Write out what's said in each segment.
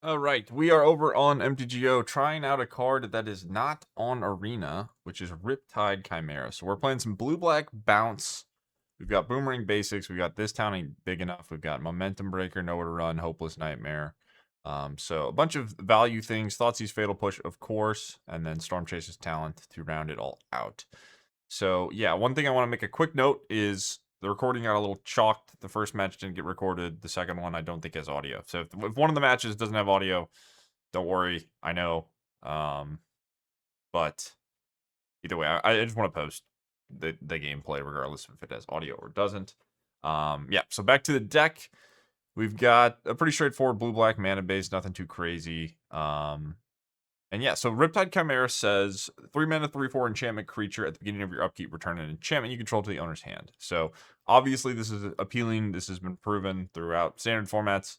All right, we are over on MTGO trying out a card that is not on Arena, which is Riptide Chimera. So we're playing some blue-black bounce. We've got Boomerang Basics. We've got This Town Ain't Big Enough. We've got Momentum Breaker, Nowhere to Run, Hopeless Nightmare. So a bunch of value things. Thoughtseize Fatal Push, of course, and then Storm Chase's Talent to round it all out. So yeah, one thing I want to make a quick note is the recording got a little chalked. The first match didn't get recorded. The second one I don't think has audio. So if one of the matches doesn't have audio, don't worry. I know. Um, but either way, I just want to post the gameplay regardless if it has audio or doesn't. Yeah. So back to the deck. We've got a pretty straightforward blue-black mana base, nothing too crazy. And yeah, so Riptide Chimera says 3 mana, 3/4 enchantment creature at the beginning of your upkeep, return an enchantment you control to the owner's hand. So obviously, this is appealing. This has been proven throughout standard formats,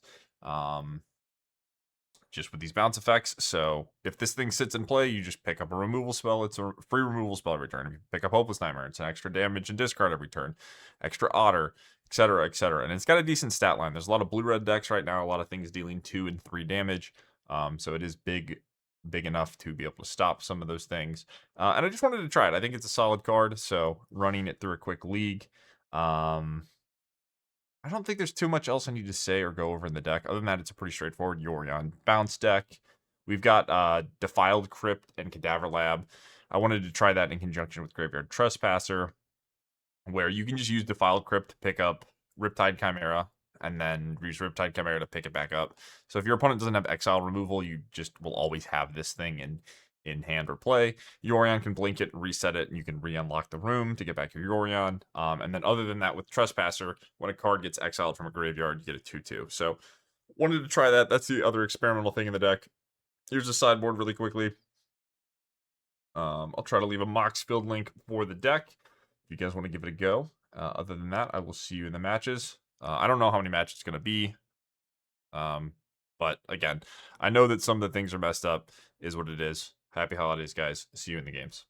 just with these bounce effects. So if this thing sits in play, you just pick up a removal spell. It's a free removal spell every turn. If you pick up Hopeless Nightmare, it's an extra damage and discard every turn, extra Otter, etc., etc. And it's got a decent stat line. There's a lot of blue-red decks right now. A lot of things dealing 2 and 3 damage. So it is big enough to be able to stop some of those things. And I just wanted to try it. I think it's a solid card, so running it through a quick league. I don't think there's too much else I need to say or go over in the deck. Other than that, it's a pretty straightforward Yorion bounce deck. We've got Defiled Crypt and Cadaver Lab. I wanted to try that in conjunction with Graveyard Trespasser, where you can just use Defiled Crypt to pick up Riptide Chimera, and then use Riptide Chimera to pick it back up. So if your opponent doesn't have exile removal, you just will always have this thing in hand or play. Yorion can blink it, reset it, and you can re-unlock the room to get back your Yorion. And then other than that, with Trespasser, when a card gets exiled from a graveyard, you get a 2/2. So wanted to try that. That's the other experimental thing in the deck. Here's the sideboard really quickly. I'll try to leave a Mox Field link for the deck if you guys want to give it a go. Other than that, I will see you in the matches. I don't know how many matches it's going to be. But again, I know that some of the things are messed up, is what it is. Happy holidays, guys. See you in the games.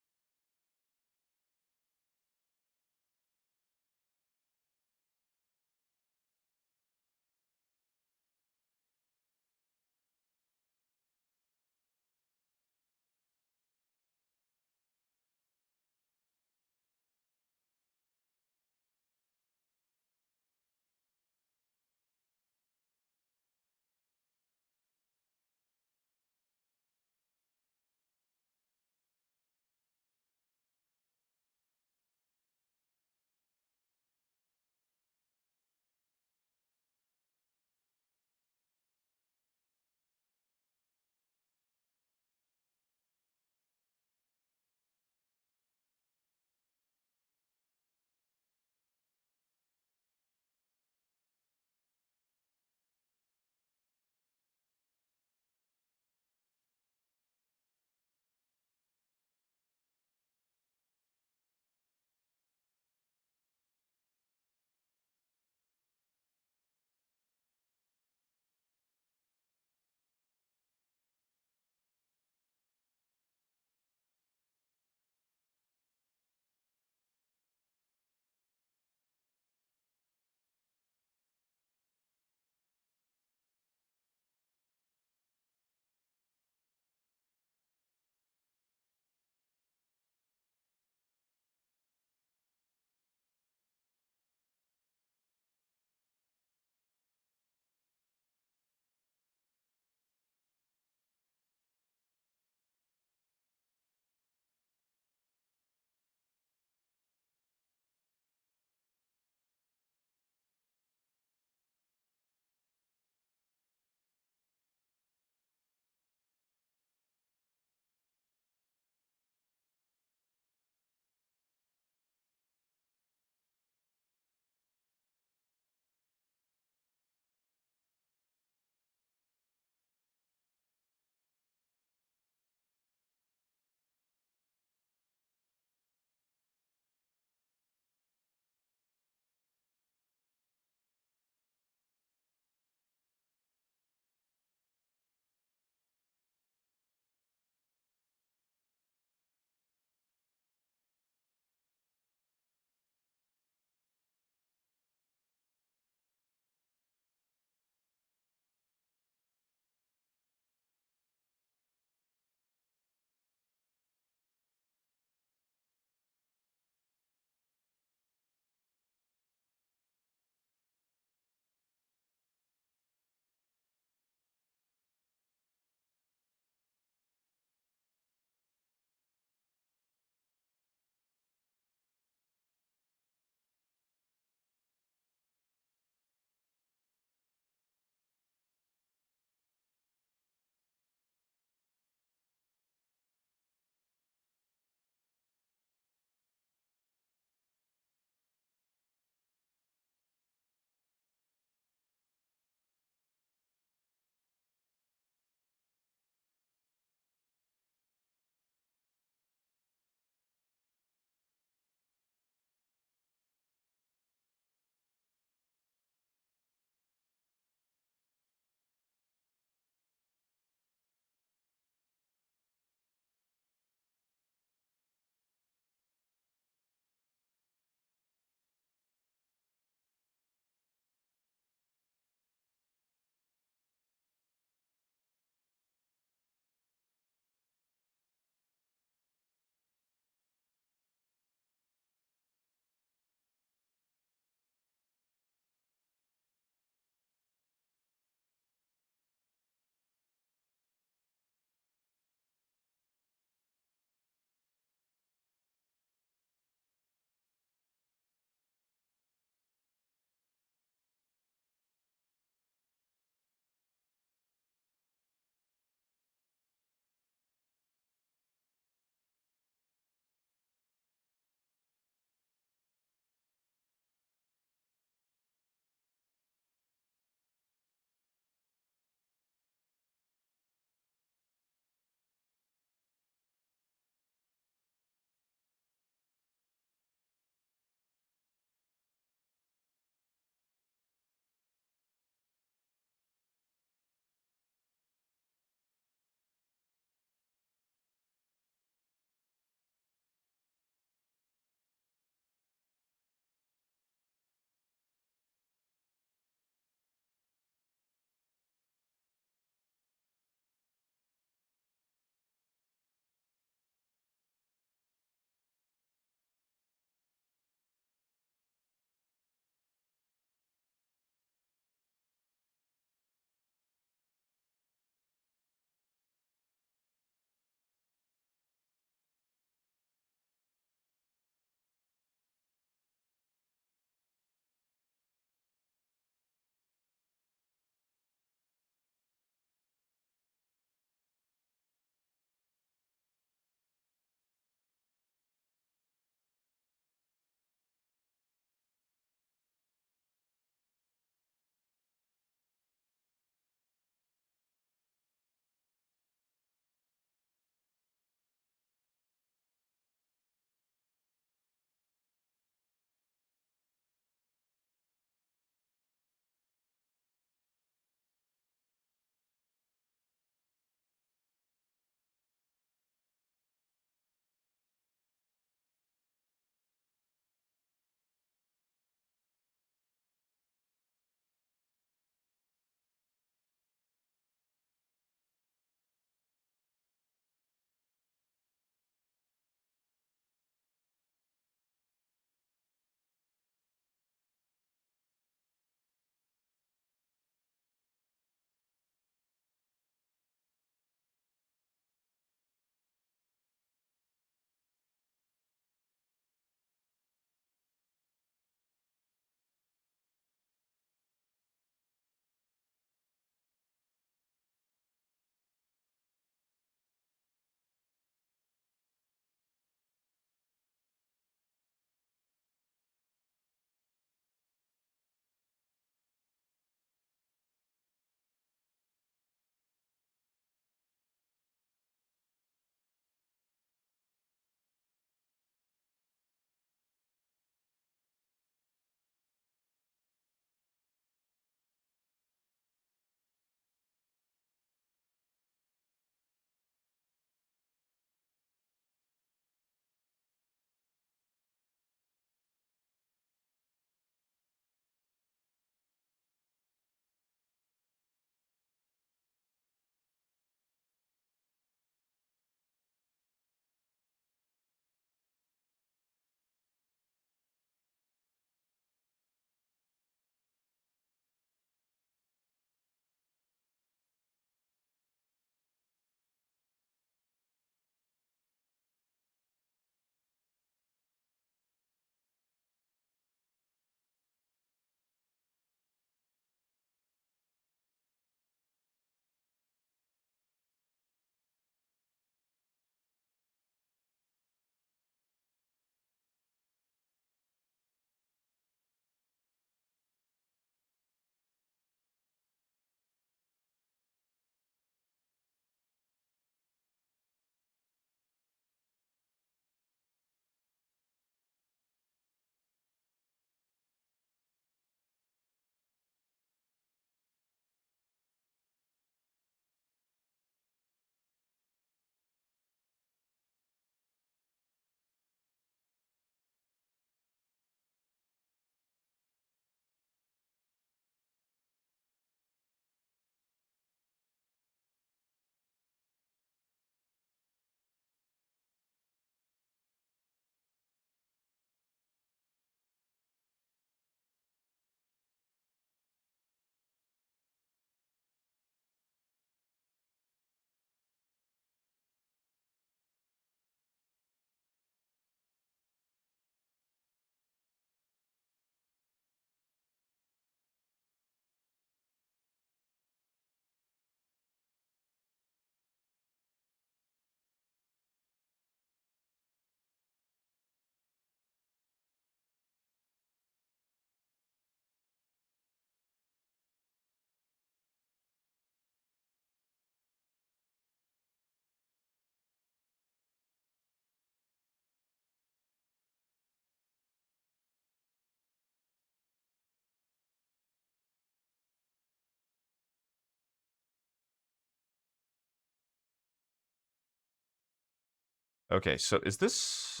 Okay, so is this...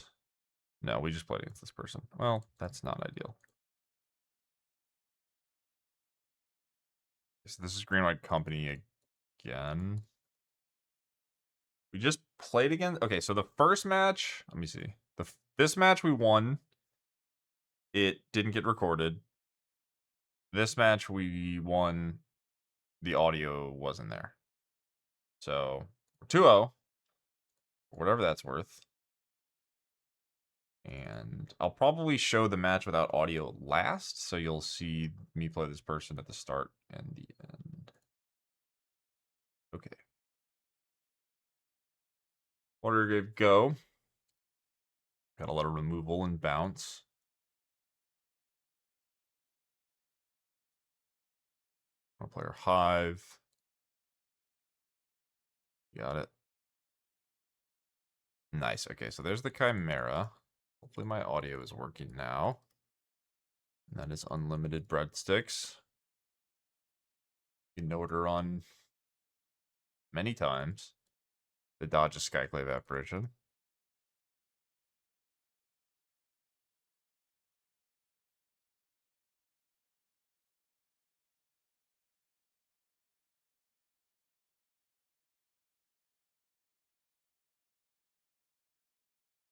No, we just played against this person. Well, that's not ideal. So this is Green White Company again. We just played again. Okay, so the first match, let me see. This match we won. It didn't get recorded. This match we won. The audio wasn't there. So 2-0, whatever that's worth. And I'll probably show the match without audio last, so you'll see me play this person at the start and the end. Okay. Water Grave go. Got a lot of removal and bounce. I'll play our Hive. Got it. Nice. Okay, so there's the Chimera. Hopefully my audio is working now. And that is unlimited breadsticks. You can note her on many times. The dodge a Skyclave apparition.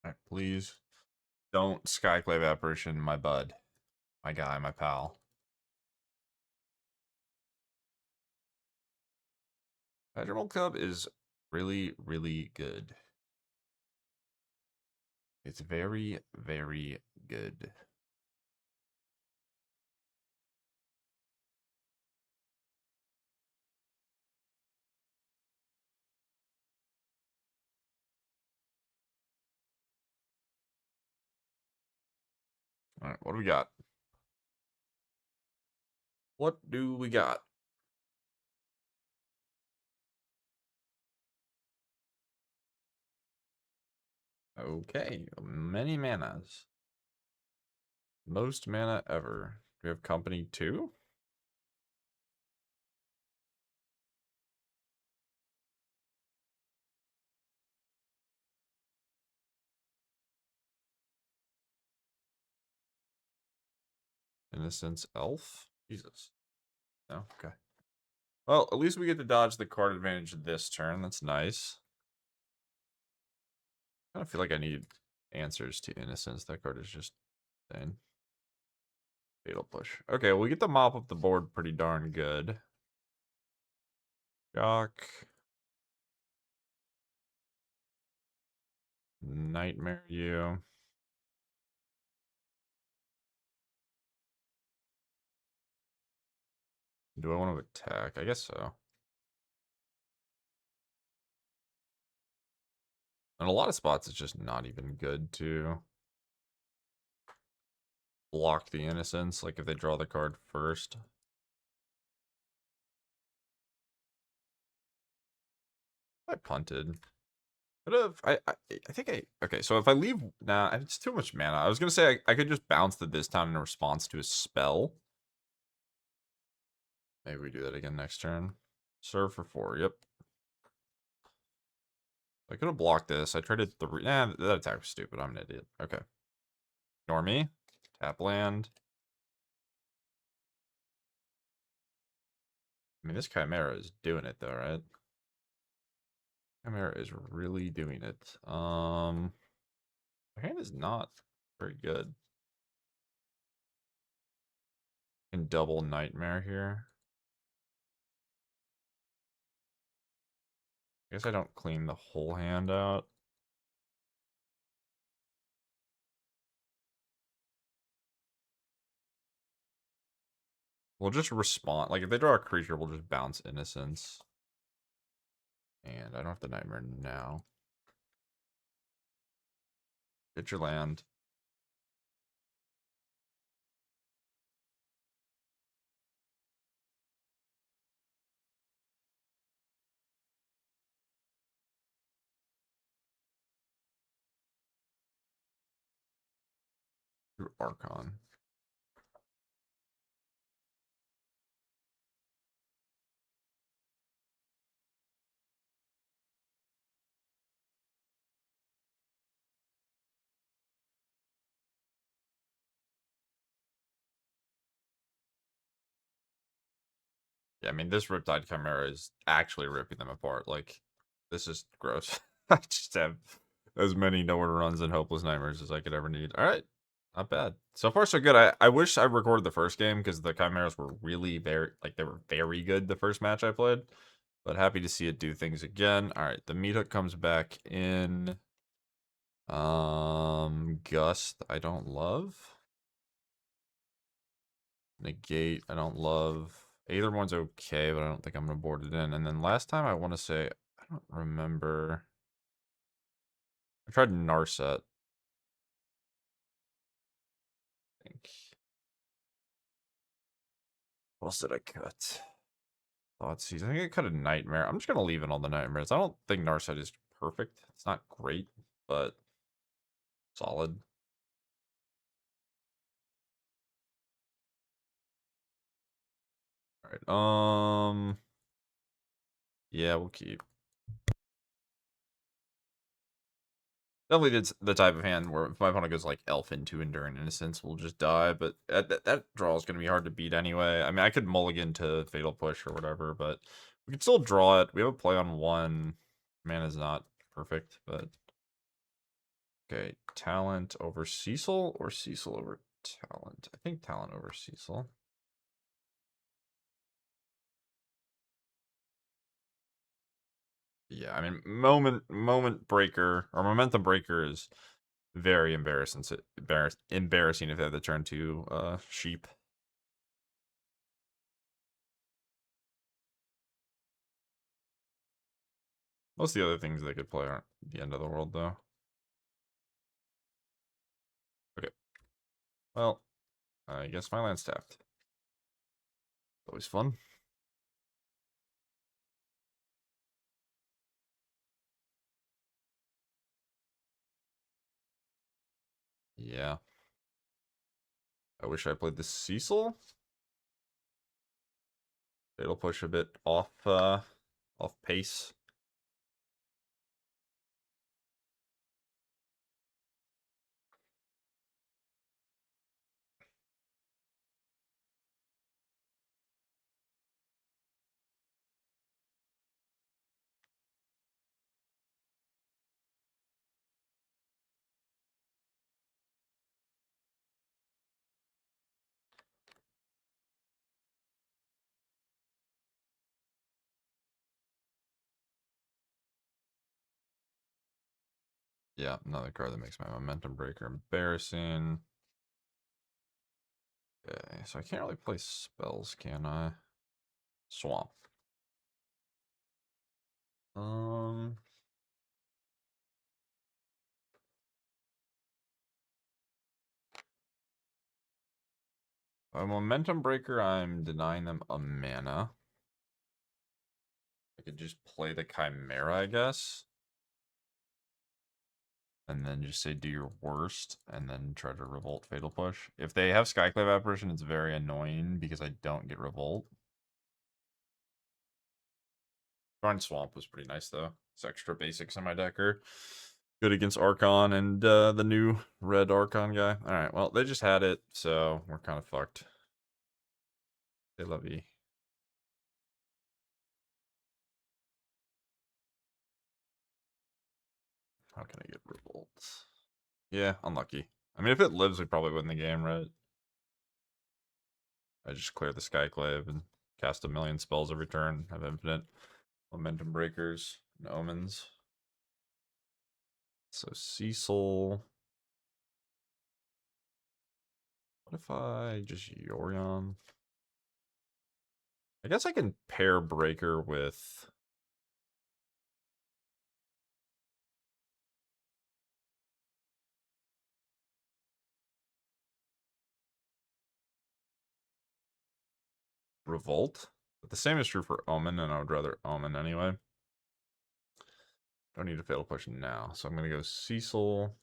Alright, please. Don't Skyclave apparition my bud. My guy, my pal. Hydromal Cub is really, really good. It's very, very good. Alright, what do we got? What do we got? Okay, many manas. Most mana ever. Do we have company 2? Innocence Elf? Jesus. No? Okay. Well, at least we get to dodge the card advantage this turn. That's nice. I kind of feel like I need answers to Innocence. That card is just insane. Fatal Push. Okay, well, we get to mop up the board pretty darn good. Jock. Nightmare you. Do I want to attack? I guess so. In a lot of spots, it's just not even good to block the Innocence, like if they draw the card first. I punted. Could have. I think I. Okay, so if I leave. Nah, it's too much mana. I was going to say I could just bounce the this town in response to a spell. Maybe we do that again next turn. Serve for 4. Yep. I could have blocked this. I traded 3. Nah, that attack was stupid. I'm an idiot. Okay. Ignore me. Tap land. I mean, this Chimera is doing it, though, right? Chimera is really doing it. My hand is not very good. Can double Nightmare here. I guess I don't clean the whole hand out. We'll just respond. Like, if they draw a creature, we'll just bounce Innocence. And I don't have the Nightmare now. Get your land. Through Archon. Yeah, I mean, this Riptide Chimera is actually ripping them apart. Like, this is gross. I just have as many nowhere runs and hopeless nightmares as I could ever need. All right, not bad. So far, so good. I wish I recorded the first game because the Chimeras were really they were very good the first match I played. But happy to see it do things again. All right, the meat hook comes back in. Gust, I don't love. Negate, I don't love. Either one's okay, but I don't think I'm gonna board it in. And then last time I want to say, I don't remember. I tried Narset, I think. What else did I cut? Thoughtseize. I think I cut a Nightmare. I'm just gonna leave it on the Nightmares. I don't think Narset is perfect. It's not great, but solid. All right. Yeah, we'll keep. Definitely it's the type of hand where if my opponent goes like Elf into Enduring Innocence, we'll just die. But that draw is going to be hard to beat anyway. I mean, I could mulligan to Fatal Push or whatever, but we can still draw it. We have a play on one. Mana's not perfect, but okay. Talent over Cecil or Cecil over Talent? I think Talent over Cecil. Yeah, I mean, moment breaker or momentum breaker is very embarrassing if they have to turn to sheep. Most of the other things they could play aren't the end of the world, though. Okay. Well, I guess my land's tapped. Always fun. Yeah. I wish I played the Cecil. It'll push a bit off pace. Yeah, another card that makes my momentum breaker embarrassing. Okay, so I can't really play spells, can I? Swamp. Um, a momentum breaker, I'm denying them a mana. I could just play the Chimera, I guess. And then just say do your worst, and then try to revolt fatal push. If they have Skyclave apparition, it's very annoying because I don't get revolt. Darn Swamp was pretty nice though. It's extra basics in my decker. Good against Archon and the new red Archon guy. Alright, well, they just had it, so we're kind of fucked. They love you. How can I get revolt? Yeah, unlucky. I mean, if it lives, we probably win the game, right? I just clear the Skyclave and cast a million spells every turn. Have infinite momentum breakers and omens. So Cecil. What if I just Yorion? I guess I can pair Breaker with Revolt. But the same is true for Omen, and I would rather Omen anyway. Don't need a fatal push now. So I'm going to go Cecil.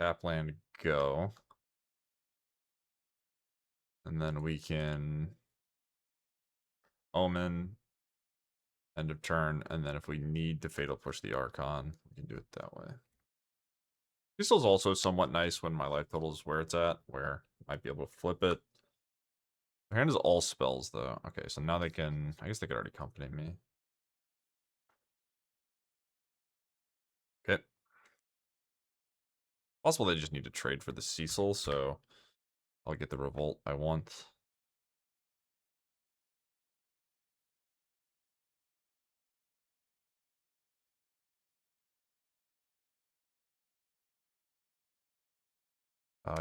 Tapland, go. And then we can Omen, end of turn. And then if we need to fatal push the Archon, we can do it that way. Cecil's also somewhat nice when my life total is where it's at, where I might be able to flip it. Their hand is all spells, though. Okay, so now they can... I guess they could already accompany me. Okay. Possible they just need to trade for the Cecil, so I'll get the revolt I want.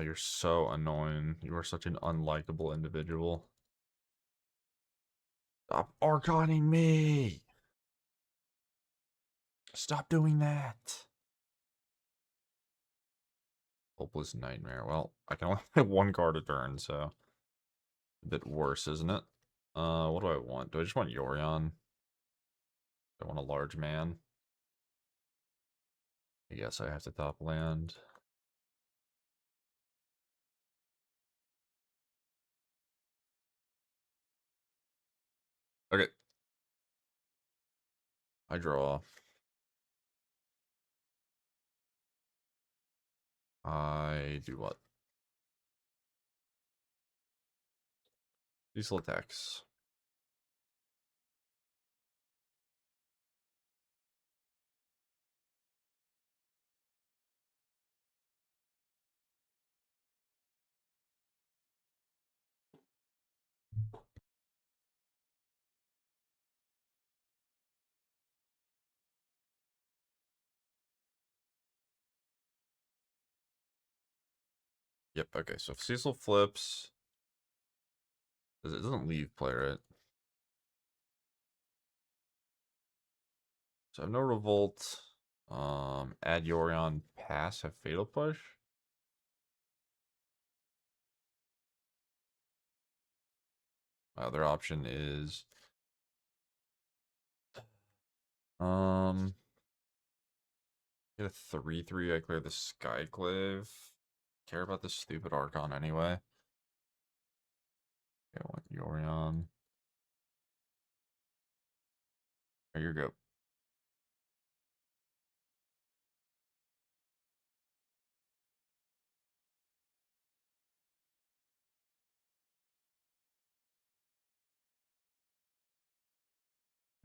You're so annoying. You are such an unlikable individual. Stop archiving me! Stop doing that! Hopeless Nightmare. Well, I can only have one card a turn, so... A bit worse, isn't it? What do I want? Do I just want Yorion? I want a large man. I guess I have to top land. Okay. I draw. I do what? Diesel attacks. Yep, okay, so if Cecil flips... It doesn't leave play, right? So I have no revolt. Add Yorion, pass, have fatal push. My other option is get a 3/3. I clear the Skyclave. Care about this stupid Archon anyway. Okay, I want Yorion. There you go.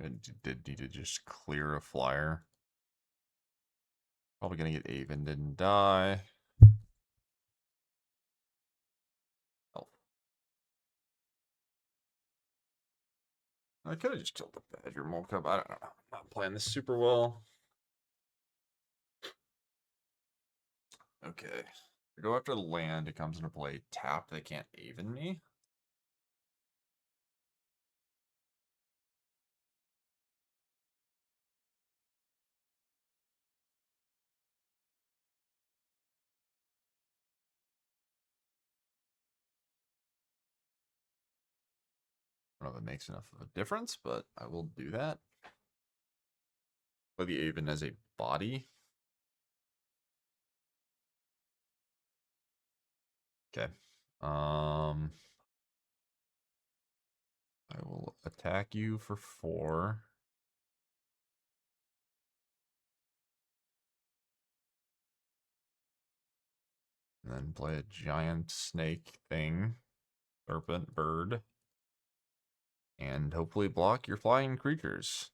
I did need to just clear a flyer. Probably gonna get Avon, didn't die. Oh. I could have just killed the Badger Molekup. I don't know. I'm not playing this super well. Okay. I go after the land, it comes into play. Tapped, they can't Avon me. I don't know if it makes enough of a difference, but I will do that. Play the Avon as a body. Okay. I will attack you for 4. And then play a giant snake thing. Serpent bird. And hopefully block your flying creatures.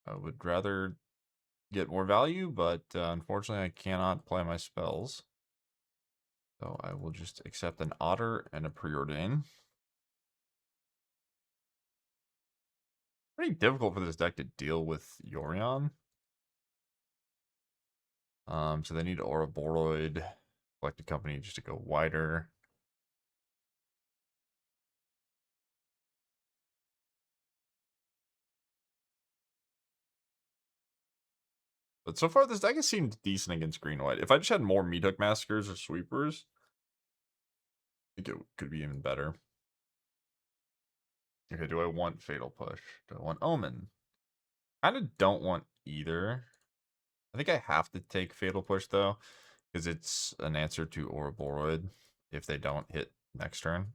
I would rather get more value, but unfortunately I cannot play my spells. So I will just accept an Otter and a Preordain. Pretty difficult for this deck to deal with Yorion. So they need Ouroboros, Collected Company just to go wider. But so far, this deck has seemed decent against green-white. If I just had more Meat Hook Massacres or Sweepers, I think it could be even better. Okay, do I want Fatal Push? Do I want Omen? Kind of don't want either. I think I have to take Fatal Push, though, because it's an answer to Ouroboros if they don't hit next turn.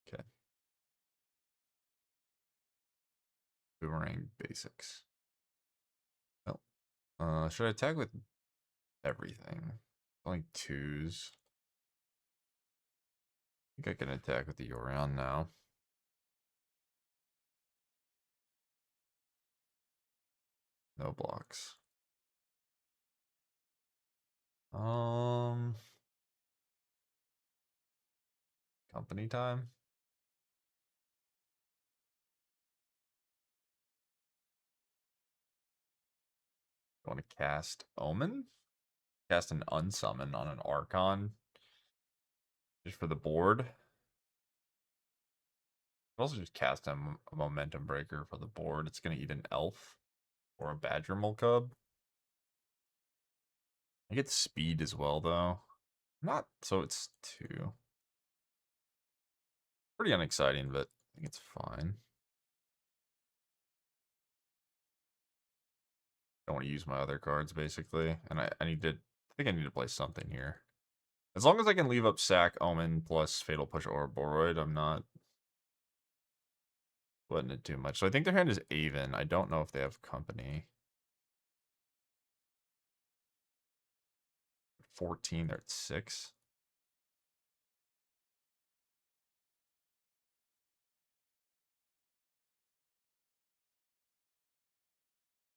Okay. Boomerang basics. Oh. Should I attack with everything? Only twos. I think I can attack with the Yorion now. No blocks. Company time. I want to cast Omen? Cast an Unsummon on an Archon. Just for the board. I'll also just cast a Momentum Breaker for the board. It's going to eat an Elf or a Badgermole Cub. I get speed as well, though. Not so it's 2. Pretty unexciting, but I think it's fine. Don't want to use my other cards, basically. And I think I need to play something here. As long as I can leave up Sack, Omen, plus Fatal Push or Boroid, I'm not sweating it too much. So I think their hand is Aven. I don't know if they have company. 14, they're at 6.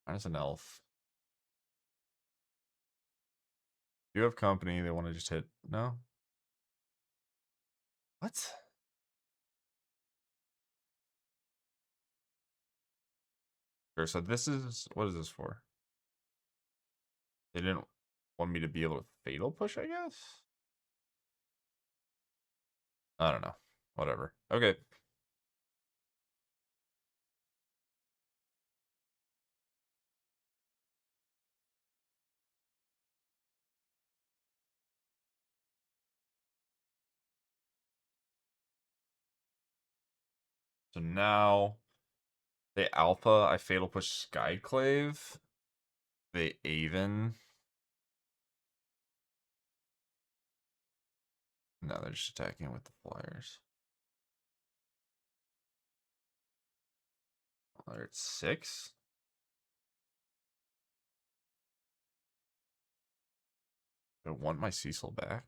Minus an elf. Do you have company? They want to just hit. No? What? Sure, so this is. What is this for? They didn't want me to be able to fatal push, I guess? I don't know. Whatever. Okay. So now they alpha, I fatal push Skyclave. They Aven. No, they're just attacking with the flyers. Oh, they're at 6. Do I want my Cecil back?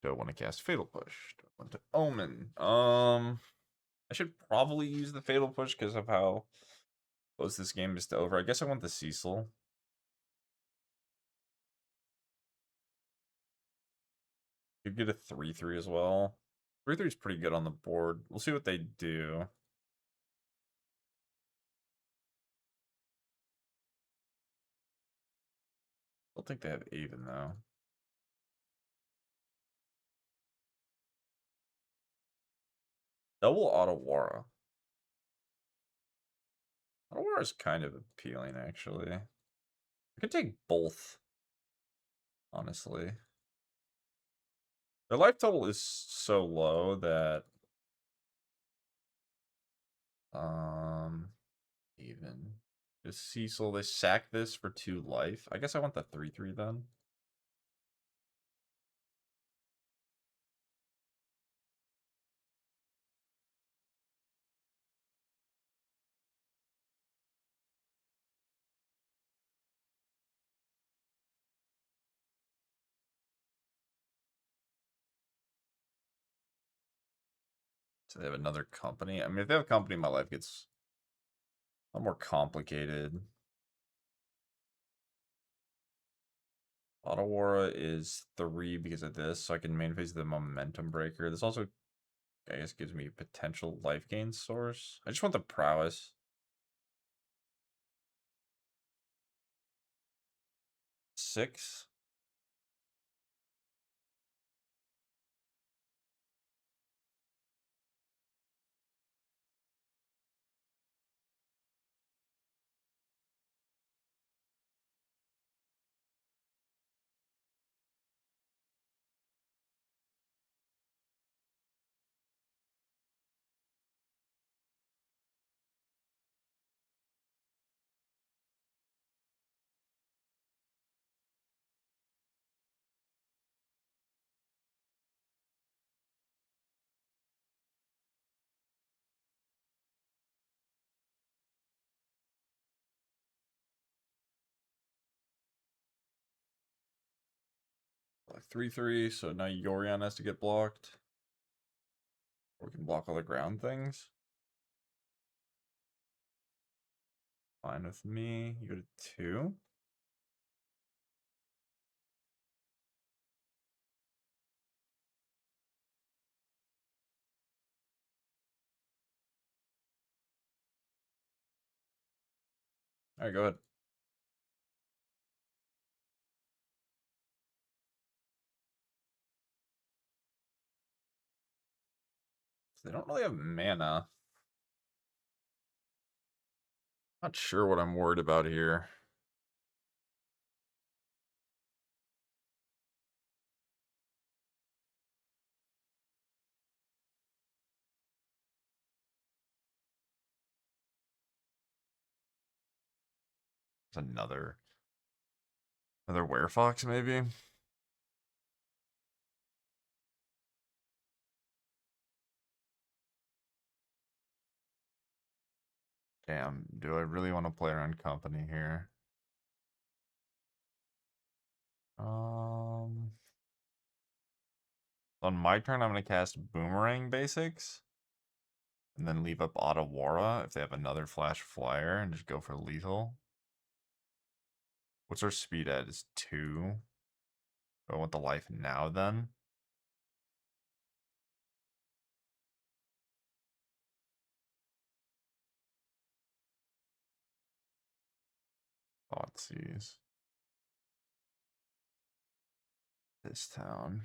Do I want to cast Fatal Push? Do I want to Omen? I should probably use the Fatal Push because of how close this game is to over. I guess I want the Cecil. Could get a 3/3 as well. 3/3 is pretty good on the board. We'll see what they do. I don't think they have Aven though. Double Otawara. Otawara is kind of appealing, actually. I could take both, honestly. Their life total is so low that even the Cecil, they sack this for 2 life. I guess I want the 3/3 then. So they have another company. I mean, if they have a company, my life gets a lot more complicated. Otawara is 3 because of this, so I can main phase the Momentum Breaker. This also, I guess, gives me potential life gain source. I just want the prowess. 6. 3/3, so now Yorion has to get blocked. Or we can block all the ground things. Fine with me. You go to 2. Alright, go ahead. They don't really have mana. Not sure what I'm worried about here. It's another Werefox, maybe? Damn, do I really want to play around company here? On my turn, I'm going to cast Boomerang Basics. And then leave up Otawara if they have another Flash Flyer and just go for lethal. What's our speed at? Is 2. Do I want the life now then? Thoughtseize. This town.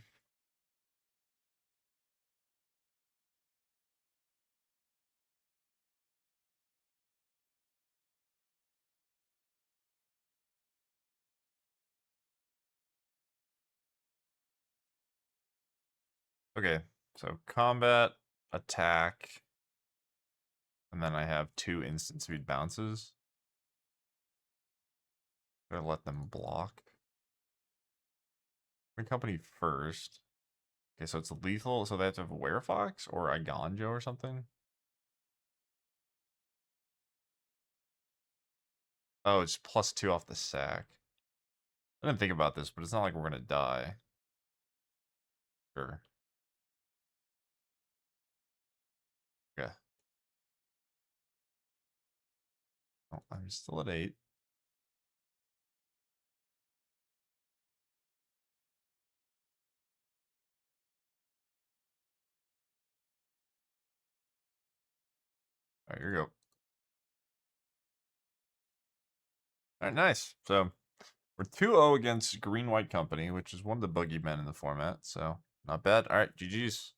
Okay, so combat, attack, and then I have 2 instant speed bounces. Gotta let them block. My company first. Okay, so it's lethal, so they have to have a Werefox or a Ganjo or something. Oh, it's +2 off the sack. I didn't think about this, but it's not like we're gonna die. Sure. Okay. Oh, I'm still at 8. Alright, here we go. Alright, nice. So, we're 2-0 against Green-White Company, which is one of the boogeymen in the format, so not bad. Alright, GG's.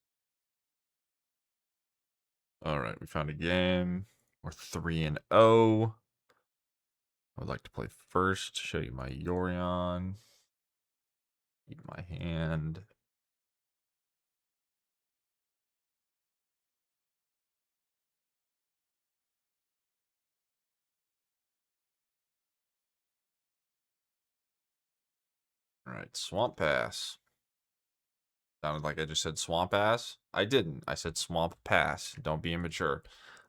Alright, we found a game. We're 3-0. I would like to play first. Show you my Yorion. Eat my hand. Alright, Swamp Pass. Sounded like I just said Swamp Ass. I didn't. I said Swamp Pass. Don't be immature.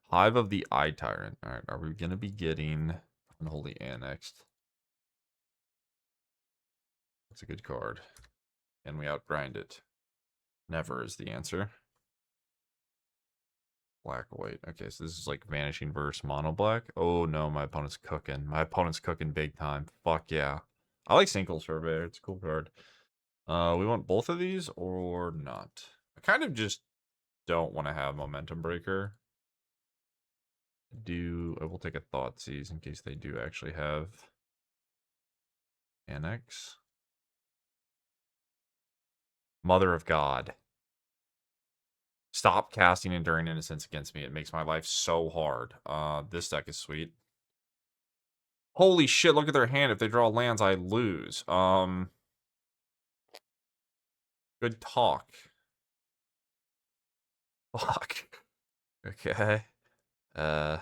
Hive of the Eye Tyrant. Alright, are we going to be getting Unholy Annexed? That's a good card. Can we outgrind it? Never is the answer. Black, white. Okay, so this is like Vanishing Verse, Mono Black. Oh no, my opponent's cooking. My opponent's cooking big time. Fuck yeah. I like Single Surveyor. It's a cool card. We want both of these or not? I kind of just don't want to have Momentum Breaker. I will take a Thoughtseize in case they do actually have Annex. Mother of God. Stop casting Enduring Innocence against me. It makes my life so hard. This deck is sweet. Holy shit, look at their hand. If they draw lands, I lose. Good talk. Fuck. Okay. Um.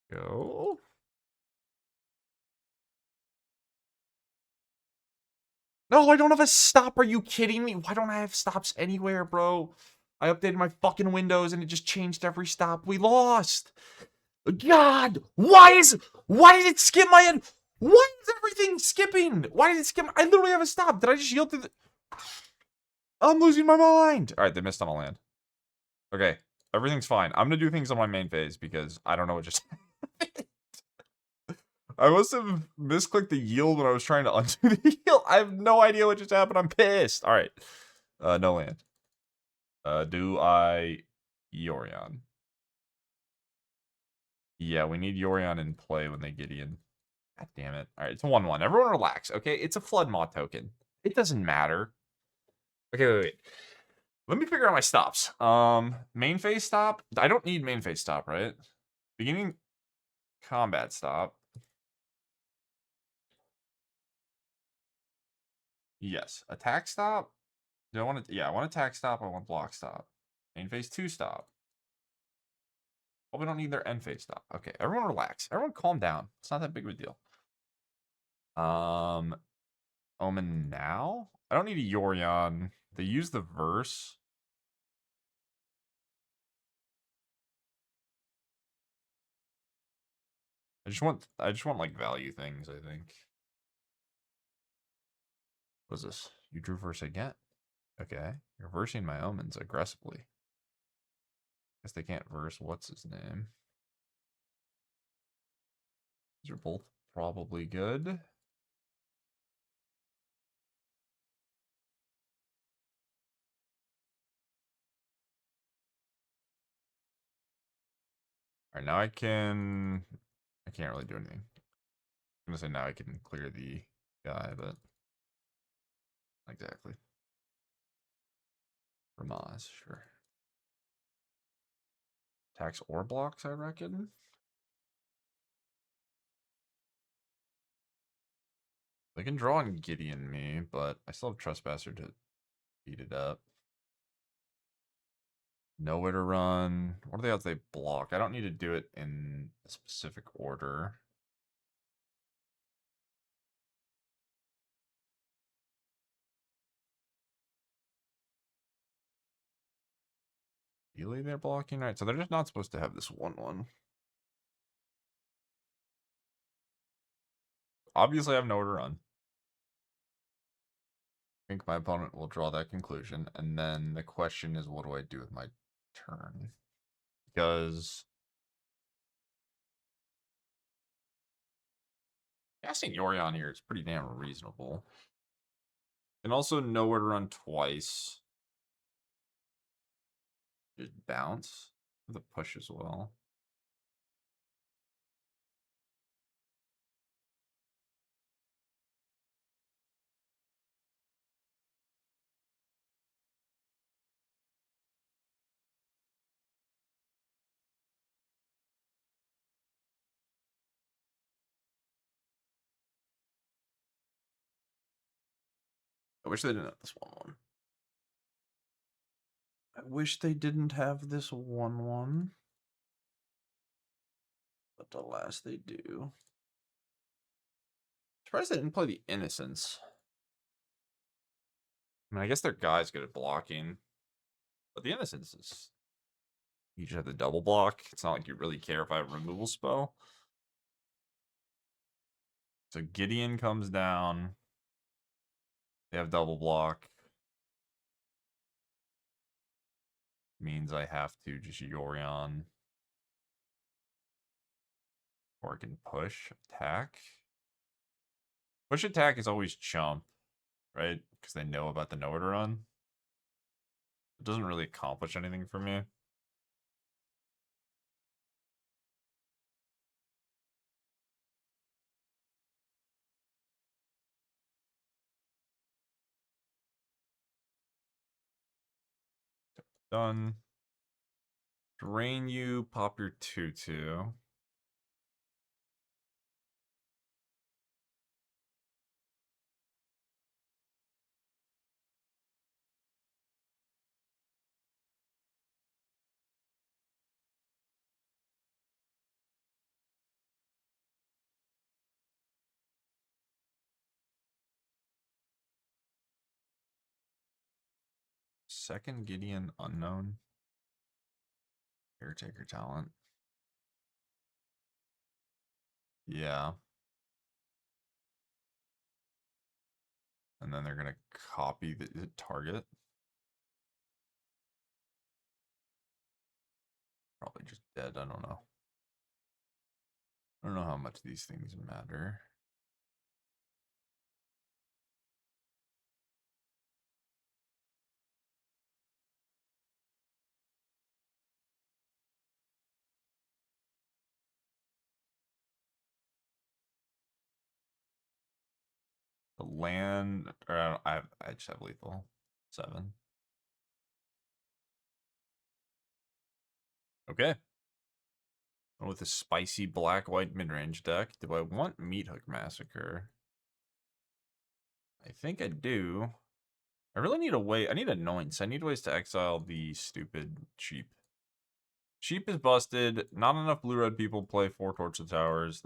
Go. No, I don't have a stop. Are you kidding me? Why don't I have stops anywhere, bro? I updated my fucking Windows and it just changed every stop. We lost. God, why did it skip my end? Why is everything skipping? Why did it skip? I literally have a stop. Did I just yield to the... I'm losing my mind. All right, they missed on a land. Okay, everything's fine. I'm gonna do things on my main phase because I don't know what just happened. I must have misclicked the yield when I was trying to undo the yield. I have no idea what just happened. I'm pissed. All right, no land. Do I Yorion? Yeah, we need Yorion in play when they get in. God damn it. All right, it's a 1-1. Everyone relax, okay? It's a Flood Maw token. It doesn't matter. Okay, wait. Let me figure out my stops. Main phase stop. I don't need main phase stop, right? Beginning combat stop. Yes. Attack stop. Do I want to? Yeah, I want attack stop. I want block stop. Main phase 2 stop. Oh, we don't need their end phase stop. Okay, everyone relax. Everyone calm down. It's not that big of a deal. Omen now? I don't need a Yorion. They use the verse. I just want like value things, I think. What is this? You drew verse again. Okay. You're versing my omens aggressively. Guess they can't verse what's his name. These are both probably good. Alright, now I can't really do anything. I'm gonna say now I can clear the guy, but not exactly. Ramaz, sure. Attacks or blocks, I reckon. They can draw on Gideon me, but I still have Trespasser to beat it up. Nowhere to run. What are the odds they block? I don't need to do it in a specific order. Really, they're blocking? Right, so they're just not supposed to have this 1-1. Obviously, I have nowhere to run. I think my opponent will draw that conclusion. And then the question is, what do I do with my turn? Because casting Yorion here is pretty damn reasonable. And also nowhere to run twice. Just bounce. The push as well. I wish they didn't have this 1-1. I wish they didn't have this 1-1. But alas, they do. Surprised they didn't play the Innocence. I mean, I guess their guy's good at blocking. But the Innocence is... You just have the double block. It's not like you really care if I have a removal spell. So Gideon comes down. They have double block. Means I have to just Yorion. Or I can push attack. Push attack is always chump, right? Because they know about the nowhere to run. It doesn't really accomplish anything for me. Done. Drain you, pop your 2/2. Second Gideon unknown. Caretaker talent. Yeah. And then they're going to copy the target. Probably just dead. I don't know. I don't know how much these things matter. The land, or I just have lethal. 7. Okay. With a spicy black-white mid-range deck, do I want Meat Hook Massacre? I think I do. I really need a way. I need Annoyance. I need ways to exile the stupid sheep. Sheep is busted. Not enough blue-red people play 4 Torch of the Towers.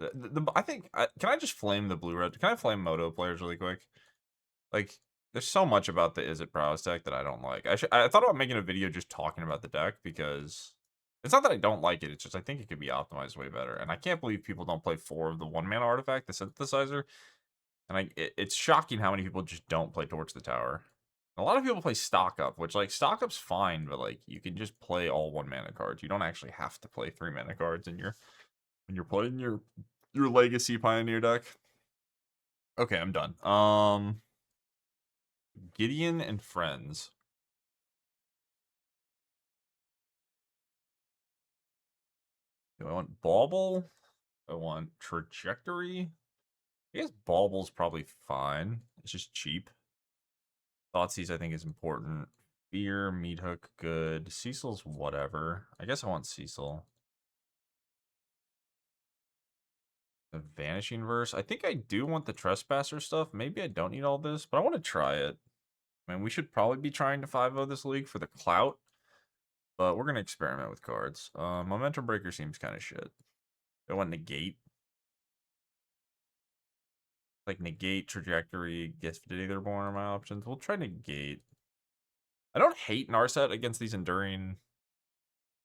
I think. Can I just flame the blue-red? Can I flame Moto players really quick? Like, there's so much about the Is It Prowess deck that I don't like. I thought about making a video just talking about the deck because it's not that I don't like it. It's just I think it could be optimized way better. And I can't believe people don't play 4 of the 1-mana artifact, the Synthesizer. And it's shocking how many people just don't play Torch the Tower. A lot of people play Stock Up, which, like, Stock Up's fine, but, like, you can just play all 1-mana cards. You don't actually have to play 3-mana cards when you're playing your Legacy Pioneer deck. Okay, I'm done. Gideon and Friends. Do I want Bauble? I want Trajectory. I guess Bauble's probably fine. It's just cheap. Thoughtseize, I think, is important. Fear, Meat Hook, good. Cecil's whatever. I guess I want Cecil. The Vanishing Verse. I think I do want the Trespasser stuff. Maybe I don't need all this, but I want to try it. I mean, we should probably be trying to 5-0 this league for the clout, but we're going to experiment with cards. Momentum Breaker seems kind of shit. I want Negate. Like, Negate, Trajectory, Gifted Aetherborn are my options. We'll try Negate. I don't hate Narset against these Enduring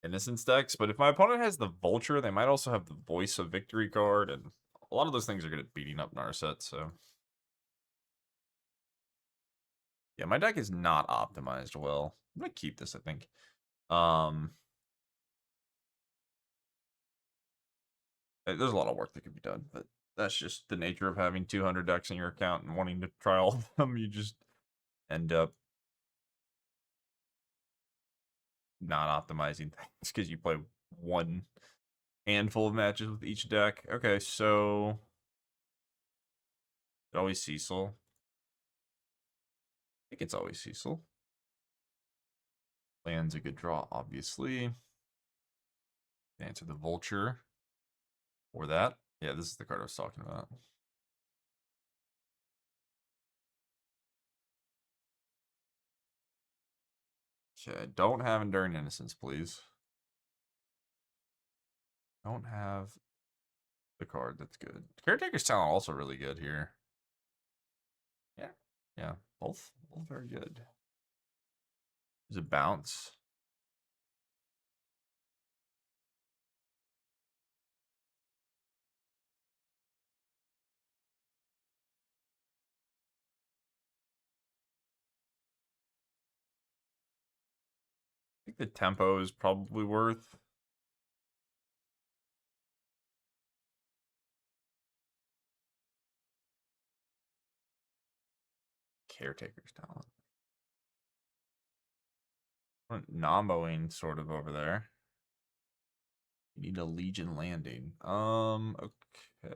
Innocence decks, but if my opponent has the Vulture, they might also have the Voice of Victory card, and a lot of those things are good at beating up Narset, so... Yeah, my deck is not optimized well. I'm gonna keep this, I think. There's a lot of work that could be done, but that's just the nature of having 200 decks in your account and wanting to try all of them. You just end up not optimizing things because you play one handful of matches with each deck. Okay, so it always Cecil. I think it's always Cecil. Land's a good draw, obviously. Answer the Vulture. Or that. Yeah, this is the card I was talking about. Okay, don't have Enduring Innocence, please. Don't have the card that's good. Caretaker's Talent also really good here. Yeah. Yeah. Both very good. Is it bounce? I think the tempo is probably worth. Caretaker's Talent. Nomboing sort of over there. You need a Legion Landing. Okay.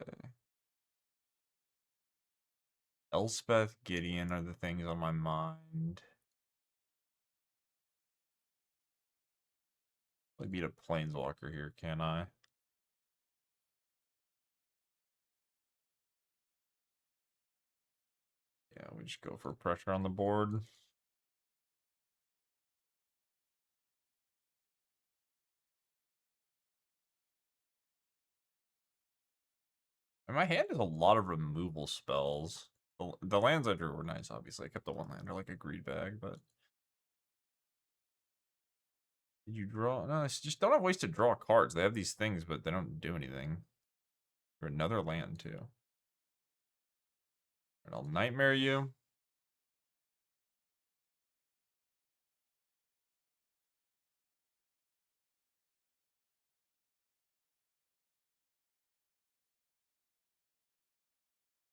Elspeth, Gideon are the things on my mind. I beat a Planeswalker here, can I? Yeah, we just go for pressure on the board. And my hand has a lot of removal spells. The lands I drew were nice, obviously. I kept the one lander like a greed bag, but Did you draw? No, it's just don't have ways to draw cards. They have these things, but they don't do anything. For another land, too. And I'll nightmare you.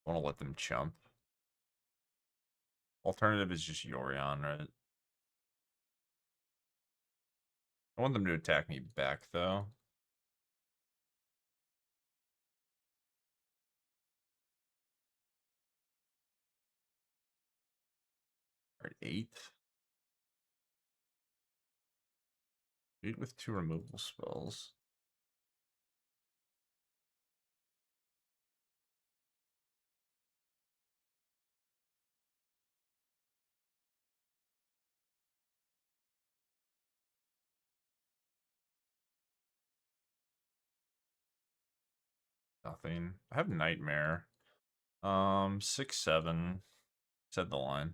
I want to let them chump. Alternative is just Yorion, right? I want them to attack me back, though. Alright, 8. 8 with 2 removal spells. Nothing. I have Nightmare. 6, 7. Said the line.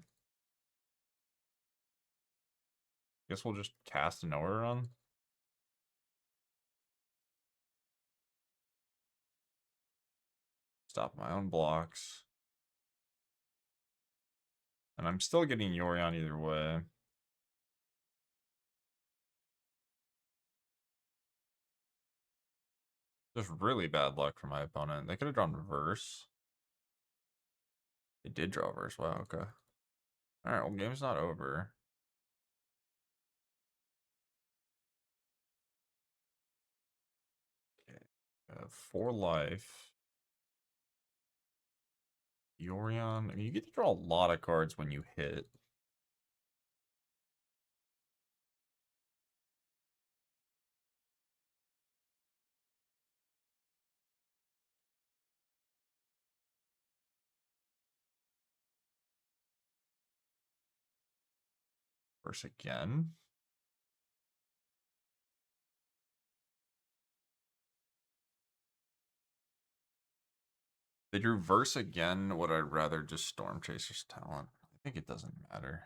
Guess we'll just cast a nowhere run. Stop my own blocks. And I'm still getting Yorion either way. Just really bad luck for my opponent. They could have drawn reverse. They did draw reverse. Wow, okay. Alright, well, game's not over. Okay. 4 life. Yorion. I mean, you get to draw a lot of cards when you hit. Verse again. They drew verse again. Would I rather just Storm Chaser's Talent? I think it doesn't matter.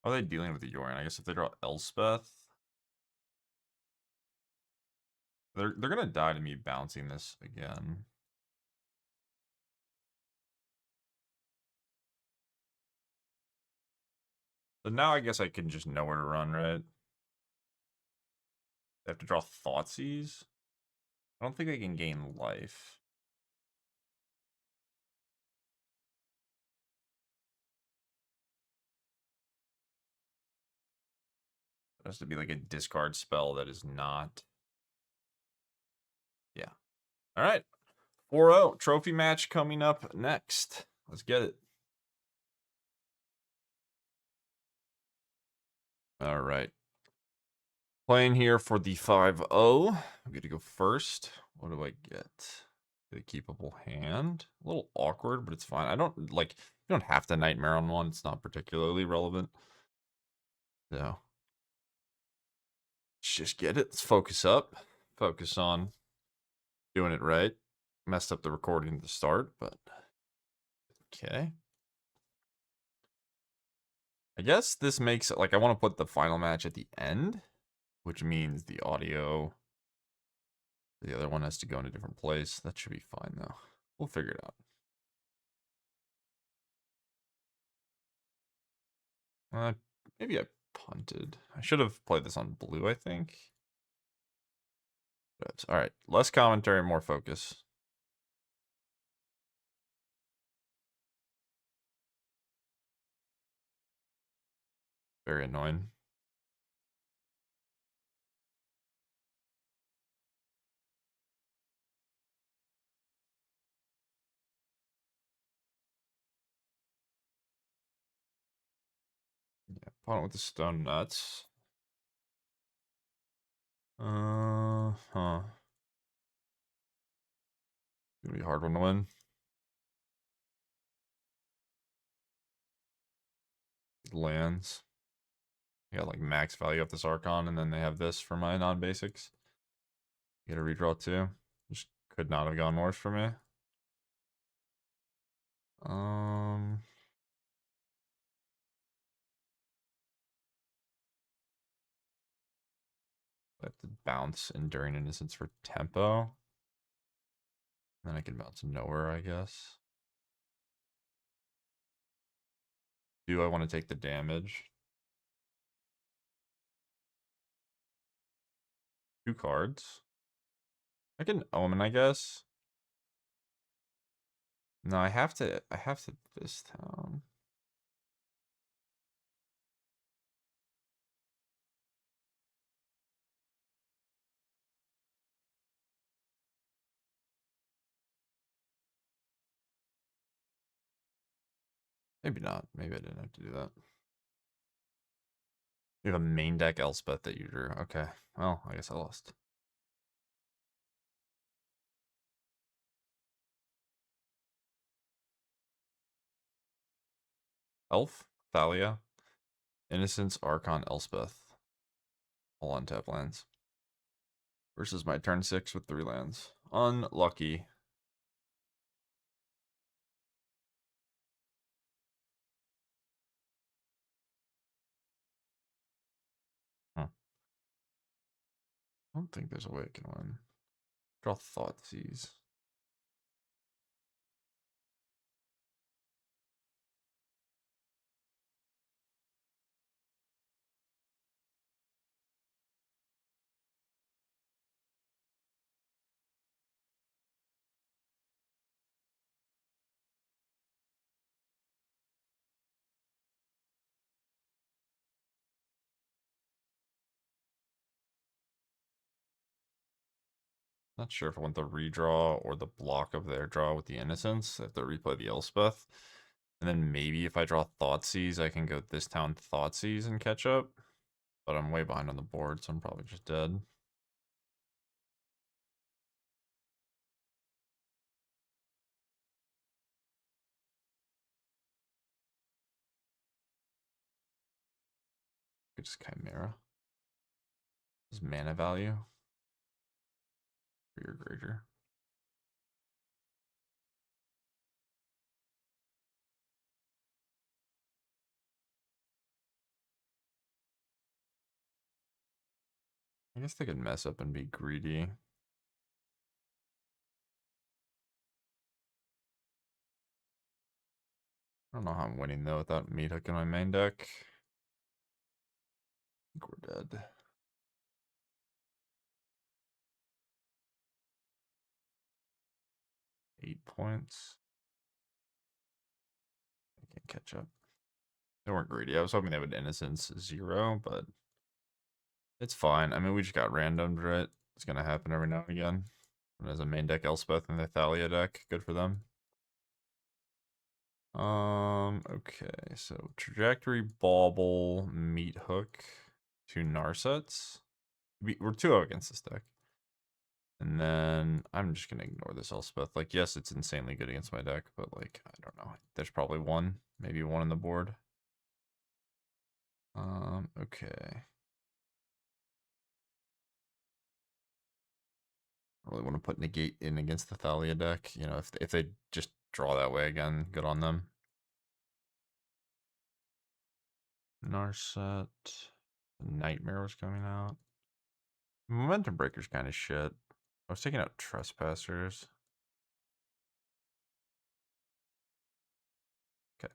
How are they dealing with the Yorion? I guess if they draw Elspeth, they're gonna die to me bouncing this again. So now I guess I can just know where to run, right? They have to draw Thoughtseize. I don't think they can gain life. It has to be like a discard spell that is not. Yeah. All right. 4-0. Trophy match coming up next. Let's get it. All right. Playing here for the 5-0. I'm going to go first. What do I get? Get a keepable hand. A little awkward, but it's fine. I don't like. You don't have to nightmare on one. It's not particularly relevant. So let's just get it. Let's focus up. Focus on doing it right. Messed up the recording at the start, but okay. I guess this makes it like I want to put the final match at the end, which means the audio. The other one has to go in a different place. That should be fine though. We'll figure it out. Maybe I punted. I should have played this on blue, I think. All right, less commentary, more focus. Very annoying. Yeah, opponent with the stone nuts. Huh. Gonna be a hard one to win. Lands. You got like max value off this Archon, and then they have this for my non-basics. Get a redraw too. Just could not have gone worse for me. bounce Enduring Innocence for tempo. Then I can bounce nowhere, I guess. Do I want to take the damage? 2 cards. I can Omen, I guess. No, I have to this town. Maybe not. Maybe I didn't have to do that. You have a main deck Elspeth that you drew. Okay. Well, I guess I lost. Elf, Thalia, Innocence, Archon, Elspeth. All on tap lands. Versus my turn 6 with 3 lands. Unlucky. Huh. I don't think there's a way I can win. Draw Thoughtseize. Not sure if I want the redraw or the block of their draw with the Innocence. I have to replay the Elspeth. And then maybe if I draw Thoughtseize, I can go this town Thoughtseize and catch up. But I'm way behind on the board, so I'm probably just dead. Just Chimera. Is mana value for your grader. I guess they could mess up and be greedy. I don't know how I'm winning though without Meat Hook in my main deck. I think we're dead. 8 points. I can't catch up. They weren't greedy. I was hoping they would Innocence 0, but it's fine. I mean, we just got randomed, right? It's gonna happen every now and again. And as a main deck Elspeth and the Thalia deck, good for them. Okay, so Trajectory, Bauble, Meat Hook, 2 Narsets. We're 2-0 against this deck. And then I'm just gonna ignore this Elspeth. Like, yes, it's insanely good against my deck, but like, I don't know. There's probably one, maybe one on the board. Okay. I really want to put Negate in against the Thalia deck. You know, if they just draw that way again, good on them. Narset. Nightmare was coming out. Momentum Breaker's kind of shit. I was taking out Trespassers. Okay.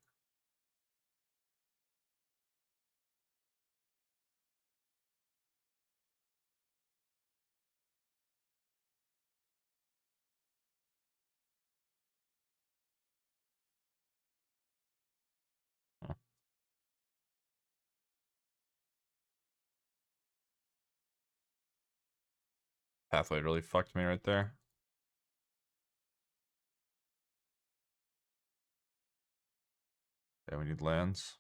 Huh. Pathway really fucked me right there. Okay, we need lands.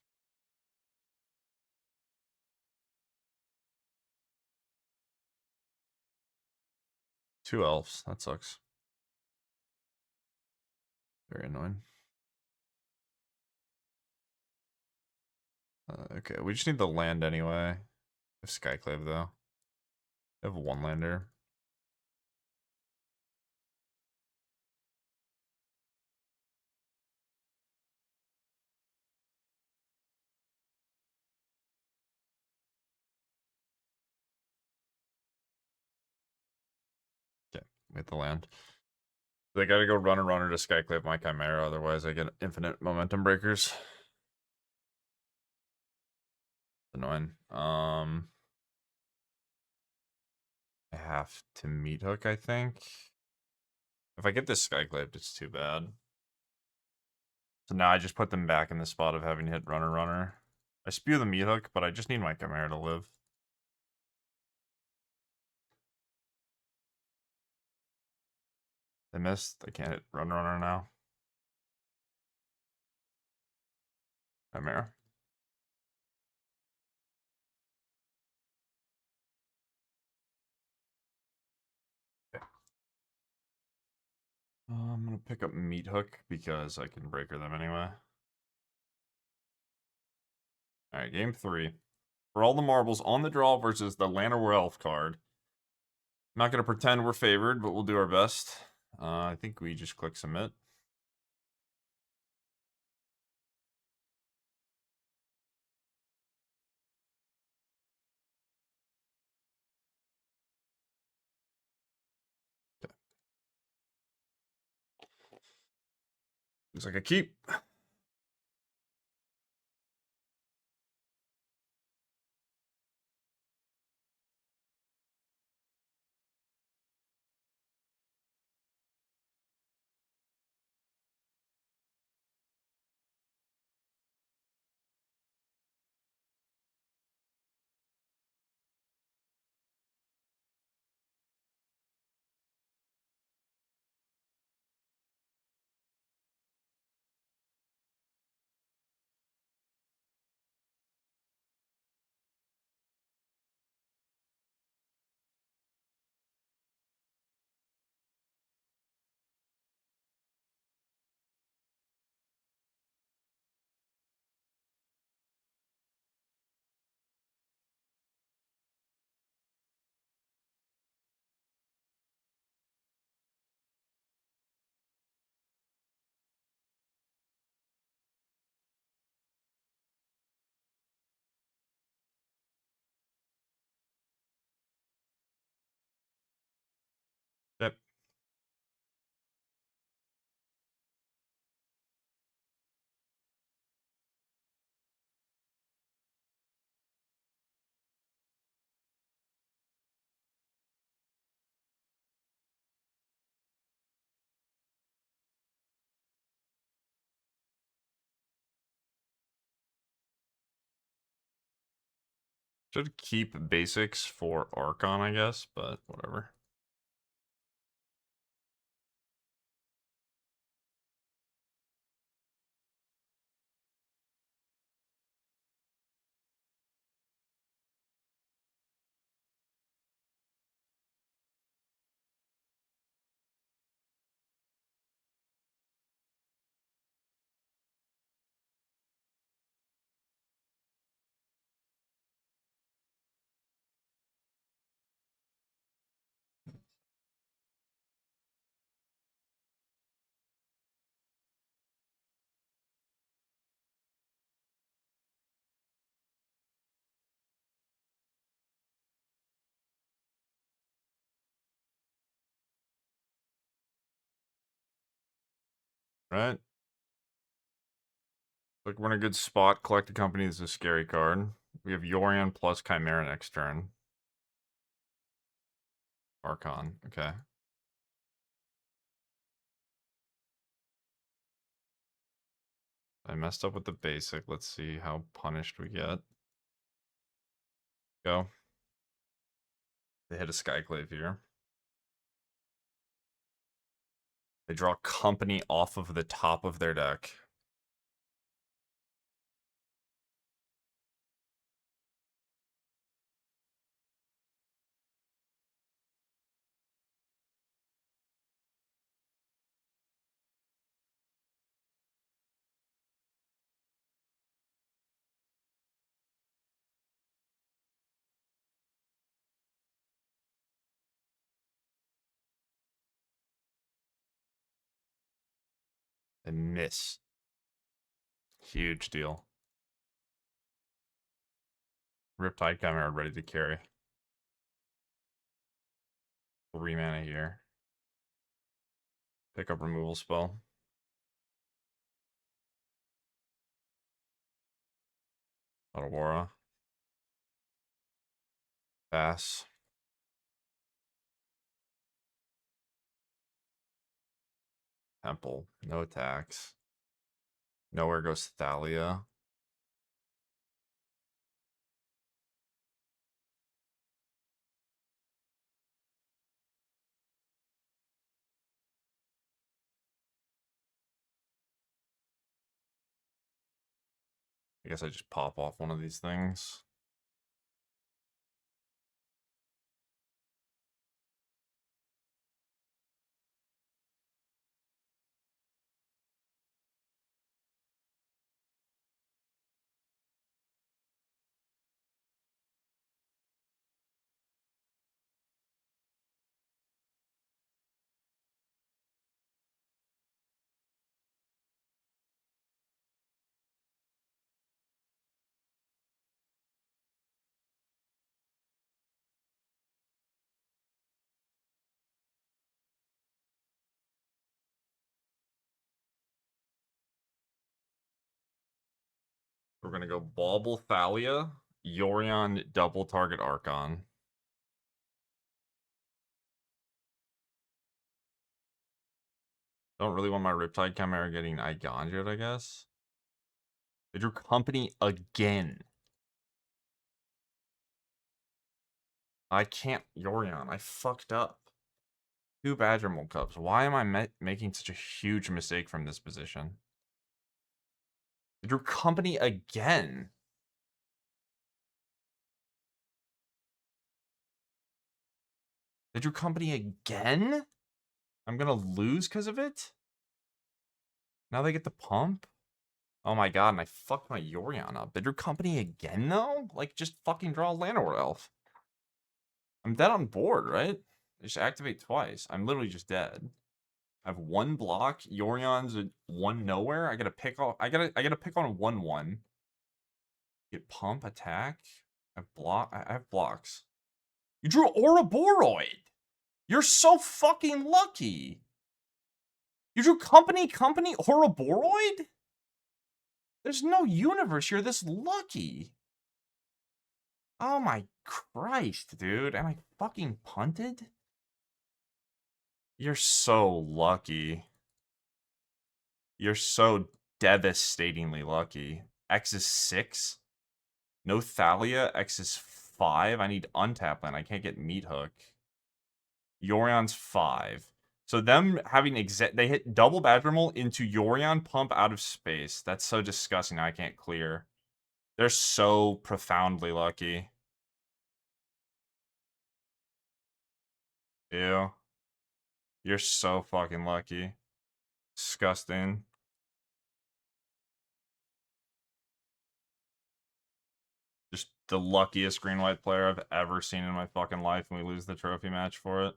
Two elves. That sucks. Very annoying. Okay, we just need the land anyway. I have Skyclave though. I have a 1-lander. with the land. They gotta go runner to Skyclave my Chimera, otherwise I get infinite momentum breakers. Annoying. I have to meat hook, I think. If I get this Skyclave, it's too bad. So now I just put them back in the spot of having to hit runner. I spew the meat hook, but I just need my Chimera to live. I missed. I can't hit runner now. Chimera. Okay. I'm gonna pick up meat hook because I can breaker them anyway. Alright, game 3. For all the marbles on the draw versus the Llanowar Elf card. I'm not gonna pretend we're favored, but we'll do our best. I think we just click submit. Okay. Looks like a keep. Yep. Should keep basics for Archon, I guess, but whatever. Right? Look, we're in a good spot. Collect a company is a scary card. We have Yorion plus Chimera next turn. Archon, okay. I messed up with the basic. Let's see how punished we get. Go. They hit a Skyclave here. They draw company off of the top of their deck. They miss. Huge deal. Riptide Chimera ready to carry. 3 mana here. Pick up removal spell. Aurora. Pass. Temple. No attacks. Nowhere goes Thalia. I guess I just pop off one of these things. We're going to go Bauble Thalia, Yorion, double target Archon. Don't really want my Riptide Chimera getting Igonjit, I guess. They drew company again. I can't Yorion. I fucked up. 2 Badger Mold Cups. Why am I making such a huge mistake from this position? They drew company again. They drew company again? I'm gonna lose because of it? Now they get the pump? Oh my god, and I fucked my Yorion up. They drew company again, though? Like, just fucking draw a Llanowar Elf. I'm dead on board, right? I just activate twice. I'm literally just dead. I have 1 block. Yorion's a 1 nowhere. I gotta pick off. I gotta pick on a 1/1. Get pump attack. I have blocks. You drew Ouroboros. You're so fucking lucky. You drew company Ouroboros? There's no universe you're this lucky. Oh my Christ, dude. Am I fucking punted? You're so lucky. You're so devastatingly lucky. X is 6. No Thalia. X is 5. I need untap land. I can't get Meat Hook. Yorion's 5. So them having they hit double Badgermole into Yorion pump out of space. That's so disgusting. I can't clear. They're so profoundly lucky. Ew. You're so fucking lucky. Disgusting. Just the luckiest green-white player I've ever seen in my fucking life, and we lose the trophy match for it.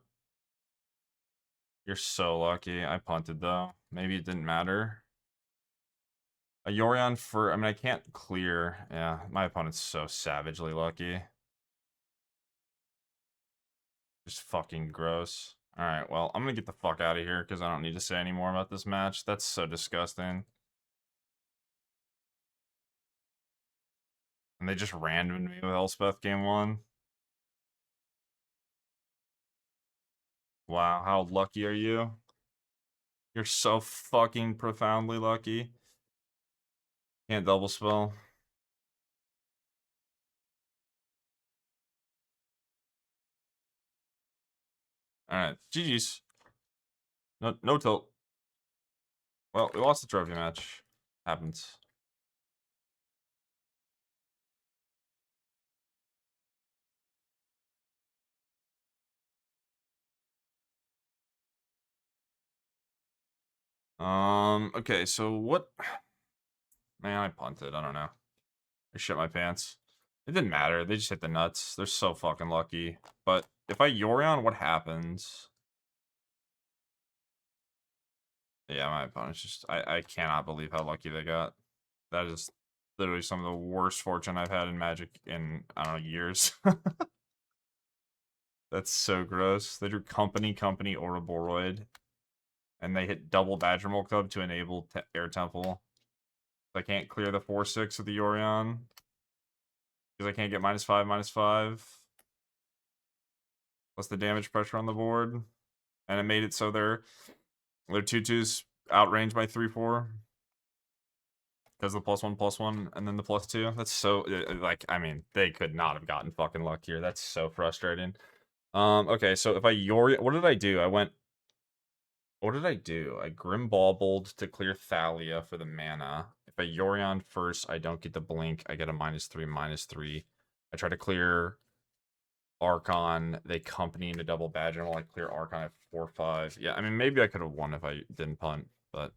You're so lucky. I punted, though. Maybe it didn't matter. A Yorion for... I mean, I can't clear. Yeah, my opponent's so savagely lucky. Just fucking gross. Alright, well, I'm gonna get the fuck out of here, because I don't need to say any more about this match. That's so disgusting. And they just randomed me with Elspeth game 1. Wow, how lucky are you? You're so fucking profoundly lucky. Can't double spell. Alright, GG's. No tilt. Well, we lost the trophy match. Happens. Okay, so what... Man, I punted. I don't know. I shit my pants. It didn't matter. They just hit the nuts. They're so fucking lucky. But if I Yorion, what happens? Yeah, my opponent's just... I cannot believe how lucky they got. That is literally some of the worst fortune I've had in Magic in, I don't know, years. That's so gross. They drew company Ouroboros. And they hit double Badgermole Club to enable Air Temple. I can't clear the 4/6 of the Yorion. Because I can't get -5/-5. Plus the damage pressure on the board. And it made it so their 2/2s outranged my 3/4. Because the +1/+1 and then the +2. That's so, like, I mean, they could not have gotten fucking luckier. That's so frustrating. Okay, so if I Yorion, what did I do? What did I do? I Grim Baubled to clear Thalia for the mana. If I Yorion first, I don't get the blink. I get a -3/-3. I try to clear Archon. They company into double badge, and I clear Archon at 4/5. Yeah, I mean, maybe I could have won if I didn't punt, but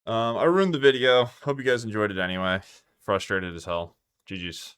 I ruined the video. Hope you guys enjoyed it anyway. Frustrated as hell. GG's.